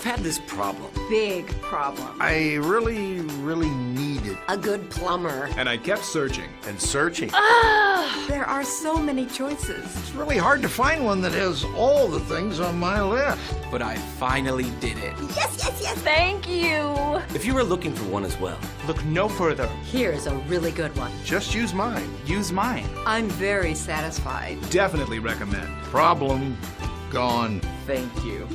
had this problem. Big problem. I really needed A good plumber. And I kept searching. and searching. There are so many choices. It's really hard to find one that has all the things on my list. But I finally did it. Yes, yes, yes. Thank you. If you were looking for one as well, Look no further. Here's a really good one. Just use mine. Use mine. I'm very satisfied. Definitely recommend. Problem gone. Thank you.